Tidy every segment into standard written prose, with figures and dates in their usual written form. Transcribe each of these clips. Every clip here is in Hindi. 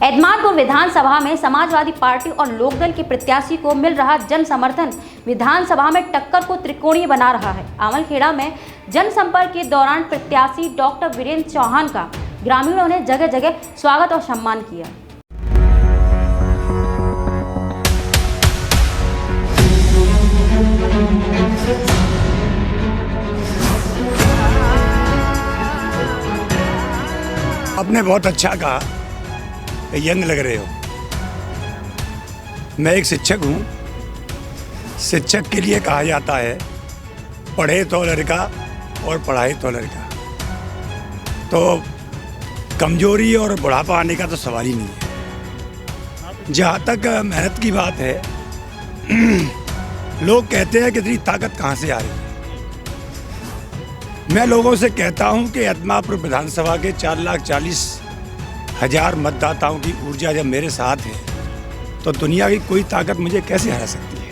एतमादपुर विधानसभा में समाजवादी पार्टी और लोकदल के प्रत्याशी को मिल रहा जन समर्थन विधानसभा में टक्कर को त्रिकोणीय बना रहा है। आमलखेड़ा में जनसंपर्क के दौरान प्रत्याशी डॉक्टर वीरेंद्र चौहान का ग्रामीणों ने जगह जगह स्वागत और सम्मान किया। आपने बहुत अच्छा कहा, यंग लग रहे हो। मैं एक शिक्षक हूँ। शिक्षक के लिए कहा जाता है पढ़े तो लड़का और पढ़ाए तो लड़का। तो कमजोरी और बुढ़ापा आने का तो सवाल ही नहीं है। जहाँ तक मेहनत की बात है, लोग कहते हैं कि इतनी ताकत कहाँ से आ रही है। मैं लोगों से कहता हूँ कि एतमादपुर विधानसभा के 4,40,000 मतदाताओं की ऊर्जा जब मेरे साथ है तो दुनिया की कोई ताकत मुझे कैसे हरा सकती है।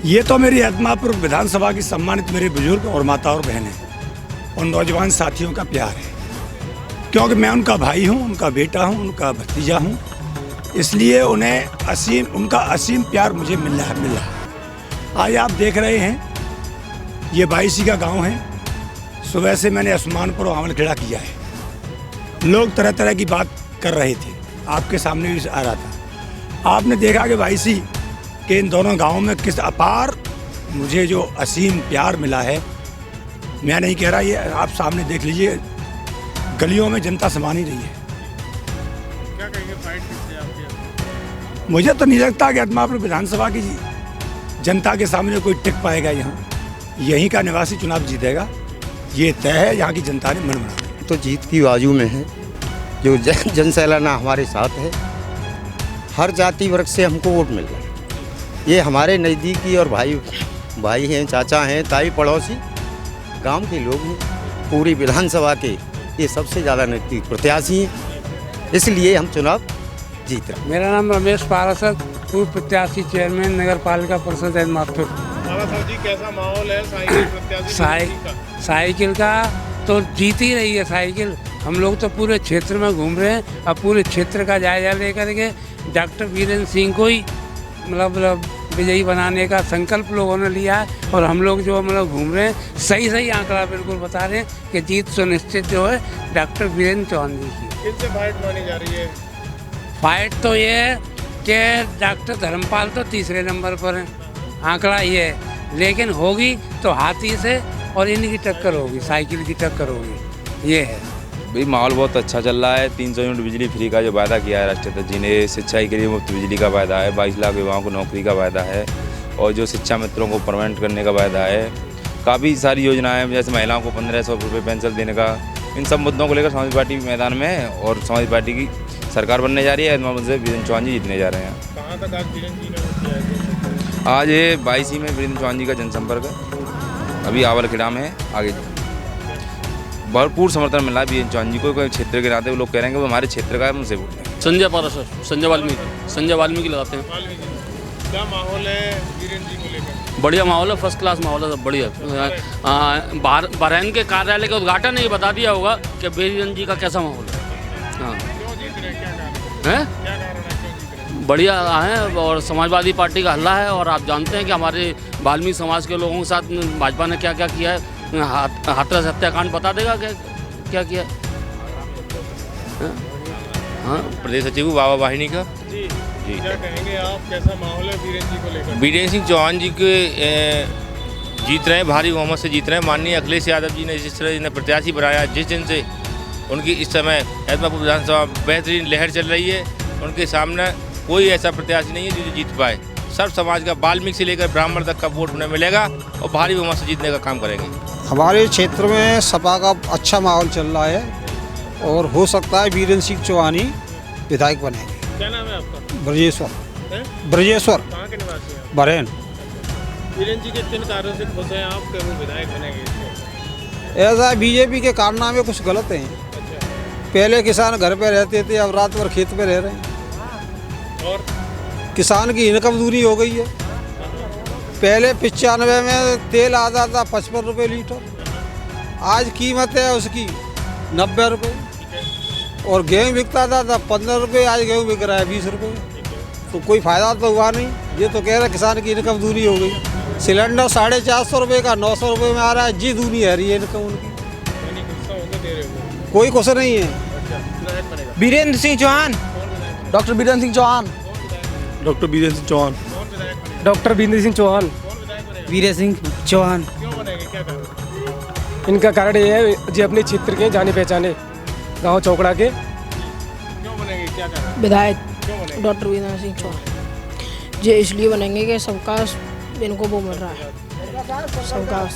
ये तो मेरी एतमादपुर विधानसभा की सम्मानित मेरे बुजुर्ग और माता और बहनें और नौजवान साथियों का प्यार है, क्योंकि मैं उनका भाई हूँ, उनका बेटा हूँ, उनका भतीजा हूँ। इसलिए उनका असीम प्यार मुझे मिल रहा है। आज आप देख रहे हैं ये 22 का गांव है। सुबह से मैंने उस्मानपुर और आमलखेड़ा किया है। लोग तरह तरह की बात कर रहे थे, आपके सामने भी आ रहा था। आपने देखा कि 22 के इन दोनों गाँवों में किस अपार मुझे जो असीम प्यार मिला है। मैं नहीं कह रहा, ये आप सामने देख लीजिए, गलियों में जनता समा नहीं रही है। क्या कहेंगे, फाइट किससे आपकी? मुझे तो नहीं लगता कि एतमादपुर विधानसभा की जनता के सामने कोई टिक पाएगा। यहाँ यहीं का निवासी चुनाव जीतेगा, ये तय है। यहाँ की जनता ने मन बना तो जीत की बाजू में है। जो जनसैलाना हमारे साथ है, हर जाति वर्ग से हमको वोट मिल रहा है। ये हमारे नज़दीकी और भाई हैं, चाचा हैं, ताई पड़ोसी गांव के लोग हैं। पूरी विधानसभा के ये सबसे ज़्यादा नज़दीक प्रत्याशी हैं, इसलिए हम चुनाव जीत रहे हैं। मेरा नाम रमेश पारासर, पूर्व प्रत्याशी, चेयरमैन नगर पालिका परिषद एतमादपुर। जी, कैसा माहौल है साइकिल प्रत्याशी साइकिल का? तो जीत ही रही है साइकिल। हम लोग तो पूरे क्षेत्र में घूम रहे हैं। अब पूरे क्षेत्र का जायजा लेकर के डॉक्टर वीरेंद्र सिंह को ही मतलब विजयी बनाने का संकल्प लोगों ने लिया है। और हम लोग जो घूम रहे हैं, सही आंकड़ा बिल्कुल बता रहे हैं कि जीत सुनिश्चित जो है डॉक्टर वीरेंद्र चौहान जी की। किससे फाइट मानी जा रही है? फाइट तो ये है कि डॉक्टर धर्मपाल तो तीसरे नंबर पर हैं, आंकड़ा ये है। लेकिन होगी तो हाथी से और इनकी टक्कर होगी, साइकिल की टक्कर होगी, ये है। भाई माहौल बहुत अच्छा चल रहा है। 300 यूनिट बिजली फ्री का जो वादा किया है राष्ट्रपति जी ने, सिंचाई के लिए मुफ्त बिजली का वादा है, 22 लाख युवाओं को नौकरी का वादा है, और जो शिक्षा मित्रों को परमानेंट करने का वादा है। काफ़ी सारी योजनाएं, जैसे महिलाओं को 1500 रुपये पेंशन देने का। इन सब मुद्दों को लेकर समाजवादी पार्टी मैदान में है और समाजवादी पार्टी की सरकार बनने जा रही है। एतमादपुर से वीरेंद्र चौहान जी जीतने जा रहे हैं। कहाँ तक आज वीरेंद्र जी ने वोट किया है? आज ये 22 में वीरेंद्र चौहान जी का जनसंपर्क है, अभी आमलखेड़ा में आगे भरपूर समर्थन मिला है वीरेंद्र चौहान जी को। कोई क्षेत्र के नाते वो लोग कह रहे हैं कि वो हमारे क्षेत्र का है, उनसे वोट देंगे। संजय पारासर, संजय वाल्मीकि लगाते हैं। क्या माहौल है वीरेंद्र जी को लेकर? बढ़िया माहौल है, फर्स्ट क्लास माहौल है, सब बढ़िया। बहरैन के कार्यालय का उद्घाटन नहीं बता दिया होगा कि वीरेंद्र जी का कैसा माहौल है। हाँ, क्यों जीत रहे हैं? क्या कारण है? बढ़िया है और समाजवादी पार्टी का हल्ला है। और आप जानते हैं कि हमारे वाल्मीकि समाज के लोगों के साथ भाजपा ने क्या क्या किया है। हाथरस हत्याकांड बता देगा क्या किया। हाँ, प्रदेश सचिव बाबा वाहिनी का जी, क्या कहेंगे आप, कैसा माहौल है वीरेंद्र जी को लेकर? वीरेंद्र सिंह चौहान जी के जीत रहे हैं, भारी बहुमत से जीत रहे हैं। माननीय अखिलेश यादव जी ने जिस तरह इन्हें प्रत्याशी बनाया, जिस दिन से उनकी इस समय एतमादपुर विधानसभा बेहतरीन लहर चल रही है, उनके सामने कोई ऐसा प्रत्याशी नहीं है जो जीत पाए। सर्व समाज का, वाल्मीकि से लेकर ब्राह्मण तक का वोट उन्हें मिलेगा और भारी बहुमत से जीतने का काम करेंगे। हमारे क्षेत्र में सपा का अच्छा माहौल चल रहा है और हो सकता है वीरेंद्र सिंह चौहान ही विधायक बनेंगे। क्या नाम है आपका? ब्रजेश्वर। कहाँ के निवासी हैं? बहरैन। वीरेंद्र जी के किन कार्यों से खुश हैं आप कि वो विधायक बनेंगे? ऐसा बीजेपी के कारनामे कुछ गलत हैं। पहले किसान घर पे रहते थे, अब रात भर खेत पे रह रहे हैं। और किसान की इनकम दूरी हो गई है। पहले 95 में तेल आता था 55 रुपये लीटर, आज कीमत है उसकी 90 रुपये। और गेहूँ बिकता था 15 रुपये, आज गेहूँ बिक रहा है 20 रुपये। तो कोई फ़ायदा तो हुआ नहीं। ये तो कह रहे किसान की इनकम दूनी हो गई। सिलेंडर 450 रुपये का 900 रुपये में आ रहा है, जी दूनी है रही है इनकम उनकी। कोई खुश नहीं है। Birendra Singh Chauhan, doctor Birendra Singh Chauhan, doctor Birendra Singh Chauhan. Doctor Birendra Singh Chauhan, Virendra Singh Chauhan. इनका कारण ये है जी अपने क्षेत्र के जाने पहचाने गांव चौकड़ा के विधायक डॉक्टर वीरेंद्र सिंह चौहान। ये इसलिए बनेंगे कि सबका इनको वो मिल रहा है, सबका